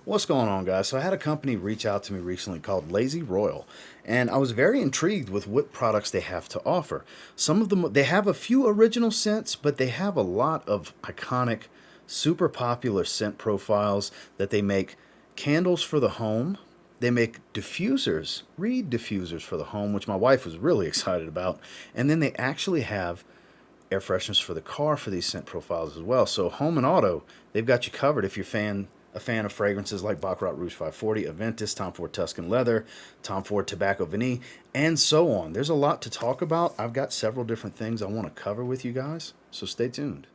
What's going on, guys? So I had a company reach out to me recently called Lazy Royal, and I was very intrigued with what products they have to offer. Some of them, they have a few original scents, but they have a lot of iconic, super popular scent profiles that they make candles for the home. They make diffusers, reed diffusers for the home, which my wife was really excited about. And then they actually have air fresheners for the car for these scent profiles as well. So home and auto, they've got you covered if you're a fan of fragrances like Baccarat Rouge 540, Aventus, Tom Ford Tuscan Leather, Tom Ford Tobacco Vanille, and so on. There's a lot to talk about. I've got several different things I want to cover with you guys, so stay tuned.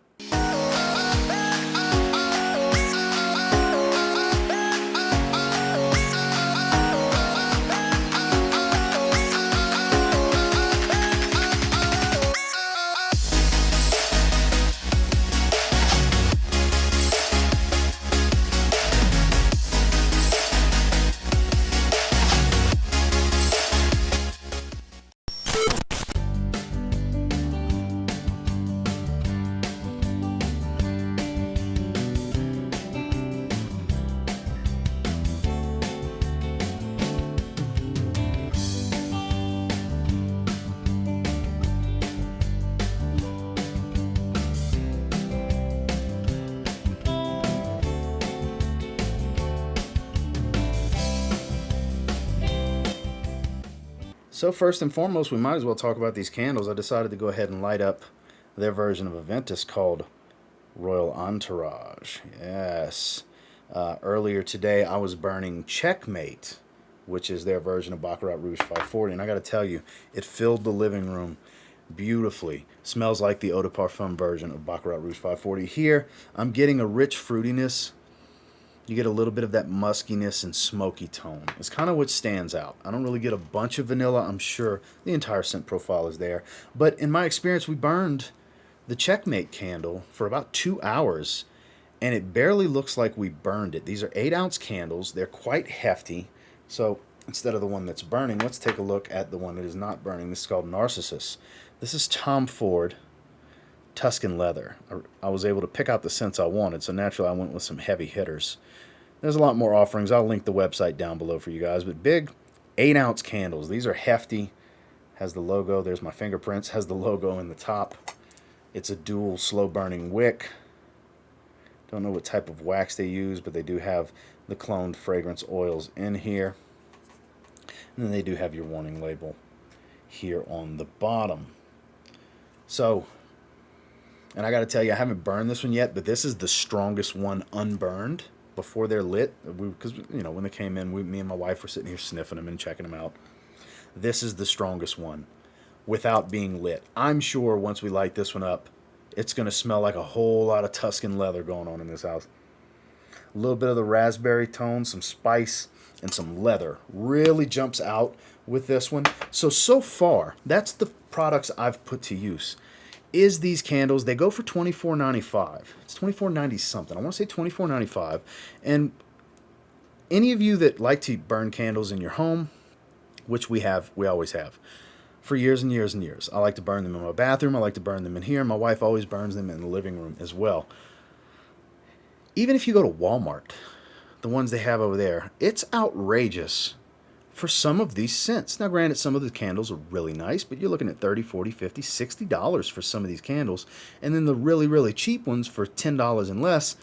So first and foremost, we might as well talk about these candles. I decided to go ahead and light up their version of Aventus called Royal Entourage. Yes. Earlier today, I was burning Checkmate, which is their version of Baccarat Rouge 540. And I got to tell you, it filled the living room beautifully. Smells like the eau de parfum version of Baccarat Rouge 540. Here, I'm getting a rich fruitiness. You get a little bit of that muskiness and smoky tone. It's kind of what stands out. I don't really get a bunch of vanilla. I'm sure the entire scent profile is there. But in my experience, we burned the Checkmate candle for about 2 hours, and it barely looks like we burned it. These are 8-ounce candles. They're quite hefty. So instead of the one that's burning, let's take a look at the one that is not burning. This is called Narcissus. This is Tom Ford Tuscan Leather. I was able to pick out the scents I wanted, so naturally I went with some heavy hitters. There's a lot more offerings. I'll link the website down below for you guys. But big 8-ounce candles. These are hefty. Has the logo. There's my fingerprints. Has the logo in the top. It's a dual slow-burning wick. Don't know what type of wax they use, but they do have the cloned fragrance oils in here. And then they do have your warning label here on the bottom. So, and I got to tell you, I haven't burned this one yet, but this is the strongest one unburned before they're lit. Because, you know, when they came in, me and my wife were sitting here sniffing them and checking them out. This is the strongest one without being lit. I'm sure once we light this one up, it's going to smell like a whole lot of Tuscan leather going on in this house. A little bit of the raspberry tone, some spice, and some leather really jumps out with this one. So far, that's the products I've put to use. Is these candles, they go for $24.95. It's $24.90 something. I want to say $24.95. And any of you that like to burn candles in your home, which we always have, for years and years and years. I like to burn them in my bathroom. I like to burn them in here. My wife always burns them in the living room as well. Even if you go to Walmart, the ones they have over there, it's outrageous for some of these scents. Now, granted, some of the candles are really nice, but you're looking at $30, $40, $50, $60 for some of these candles. And then the really, really cheap ones for $10 and less,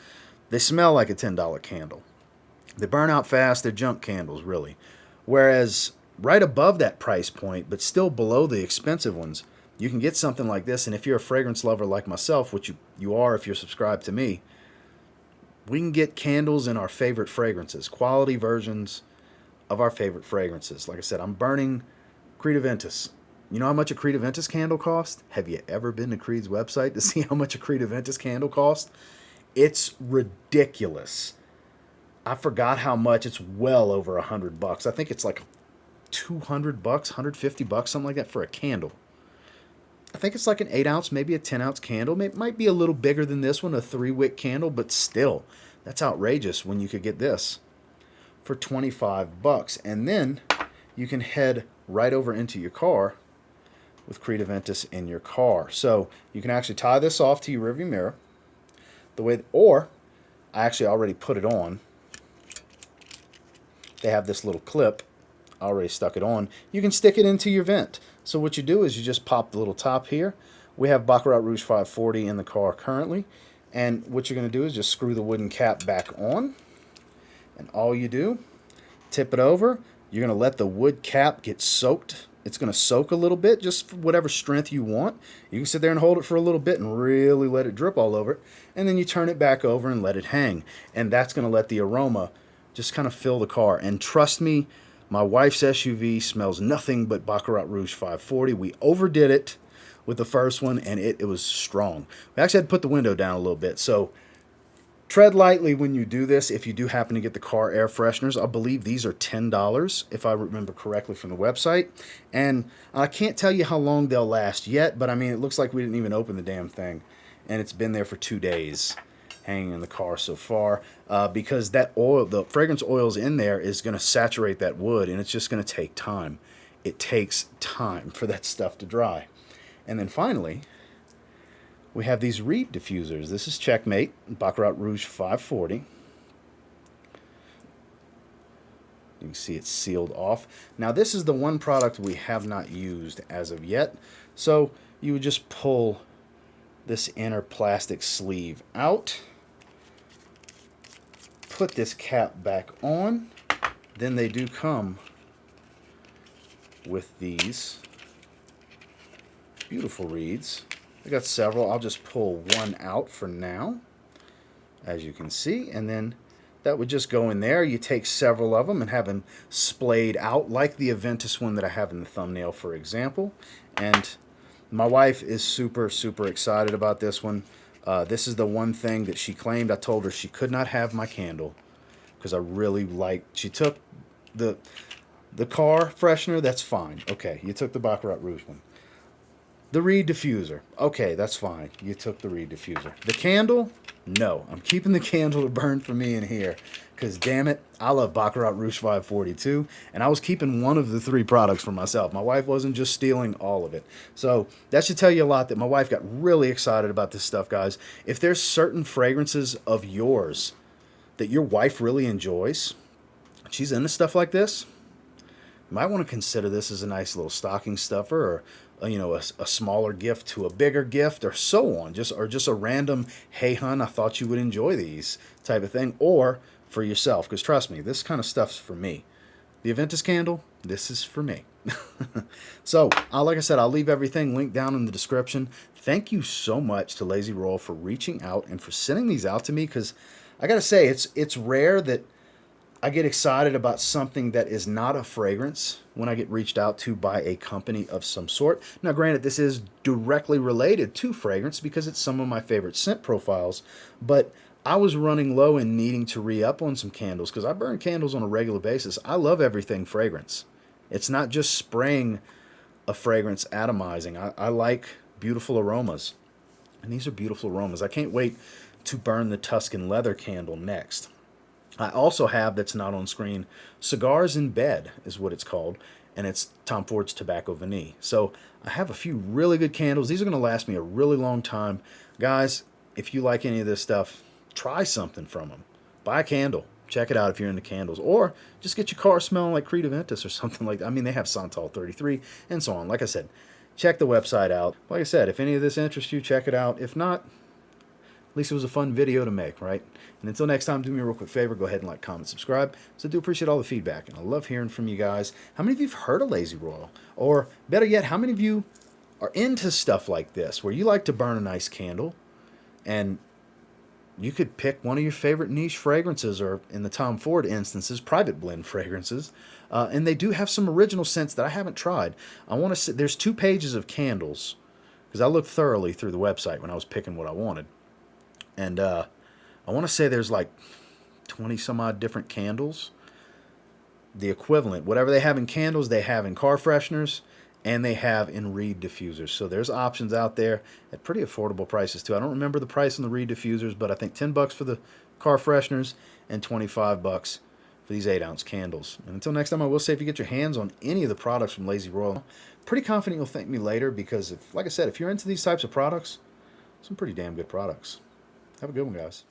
they smell like a $10 candle. They burn out fast. They're junk candles, really. Whereas right above that price point, but still below the expensive ones, you can get something like this. And if you're a fragrance lover like myself, which you are if you're subscribed to me, we can get candles in our favorite fragrances, quality versions of our favorite fragrances. Like I said, I'm burning Creed Aventus. You know how much a Creed Aventus candle cost? Have you ever been to Creed's website to see how much a Creed Aventus candle cost? It's ridiculous. I forgot how much. It's well over $100. I think it's like $200, $150, something like that for a candle. I think it's like an 8-ounce, maybe a 10-ounce candle. It might be a little bigger than this one, a 3-wick candle, but still, that's outrageous when you could get this for $25. And then you can head right over into your car with Creed Aventus in your car. So you can actually tie this off to your rearview mirror, or I actually already put it on. they have this little clip. I already stuck it on. You can stick it into your vent. So what you do is you just pop the little top here. We have Baccarat Rouge 540 in the car currently. And what you're going to do is just screw the wooden cap back on. And all you do, tip it over. You're going to let the wood cap get soaked. It's going to soak a little bit, just for whatever strength you want. You can sit there and hold it for a little bit and really let it drip all over it. And then you turn it back over and let it hang. And that's going to let the aroma just kind of fill the car. And trust me, my wife's SUV smells nothing but Baccarat Rouge 540. We overdid it with the first one, and it was strong. We actually had to put the window down a little bit. So tread lightly when you do this. If you do happen to get the car air fresheners, I believe these are $10, if I remember correctly from the website. And I can't tell you how long they'll last yet, but I mean, it looks like we didn't even open the damn thing. And it's been there for 2 days. Hanging in the car so far, because that oil, the fragrance oils in there, is going to saturate that wood, and it's just going to take time. It takes time for that stuff to dry. And then finally, we have these reed diffusers. This is Checkmate, Baccarat Rouge 540. You can see it's sealed off. Now this is the one product we have not used as of yet. So you would just pull this inner plastic sleeve out. Put this cap back on. Then they do come with these beautiful reeds. I got several. I'll just pull one out for now, as you can see, and then that would just go in there. You take several of them and have them splayed out like the Aventus one that I have in the thumbnail, for example. And my wife is super, super excited about this one. This is the one thing that she claimed. I told her she could not have my candle because I really liked. She took the car freshener. That's fine. Okay, you took the Baccarat Rouge one. The reed diffuser. Okay, that's fine. You took the reed diffuser. The candle? No. I'm keeping the candle to burn for me in here. Because, damn it, I love Baccarat Rouge 542. And I was keeping one of the 3 products for myself. My wife wasn't just stealing all of it. So that should tell you a lot that my wife got really excited about this stuff, guys. If there's certain fragrances of yours that your wife really enjoys, she's into stuff like this, you might want to consider this as a nice little stocking stuffer, or you know, a smaller gift to a bigger gift, or so on. Just a random, hey hun, I thought you would enjoy these type of thing, or for yourself. Because trust me, this kind of stuff's for me. The Aventus candle, this is for me. So, like I said, I'll leave everything linked down in the description. Thank you so much to Lazy Royal for reaching out and for sending these out to me, because I gotta say, it's rare that I get excited about something that is not a fragrance when I get reached out to by a company of some sort. Now, granted, this is directly related to fragrance because it's some of my favorite scent profiles, but I was running low and needing to re-up on some candles because I burn candles on a regular basis. I love everything fragrance. It's not just spraying a fragrance atomizing. I like beautiful aromas, and these are beautiful aromas. I can't wait to burn the Tuscan leather candle next. I also have, that's not on screen, Cigars in Bed is what it's called, and it's Tom Ford's Tobacco Vanille. So I have a few really good candles. These are going to last me a really long time. Guys, if you like any of this stuff, try something from them. Buy a candle. Check it out if you're into candles. Or just get your car smelling like Creed Aventus or something like that. I mean, they have Santal 33 and so on. Like I said, check the website out. Like I said, if any of this interests you, check it out. If not, at least it was a fun video to make, right? And until next time, do me a real quick favor. Go ahead and like, comment, subscribe. So I do appreciate all the feedback, and I love hearing from you guys. How many of you have heard of Lazy Royal? Or better yet, how many of you are into stuff like this, where you like to burn a nice candle, and you could pick one of your favorite niche fragrances, or in the Tom Ford instances, private blend fragrances. And they do have some original scents that I haven't tried. I want to say there's 2 pages of candles, because I looked thoroughly through the website when I was picking what I wanted. And I want to say there's like 20 some odd different candles. The equivalent, whatever they have in candles, they have in car fresheners, and they have in reed diffusers. So there's options out there at pretty affordable prices too. I don't remember the price on the reed diffusers, but I think $10 for the car fresheners and $25 for these 8-ounce candles. And until next time, I will say, if you get your hands on any of the products from Lazy Royal, pretty confident you'll thank me later, because if, like I said, if you're into these types of products, some pretty damn good products. Have a good one, guys.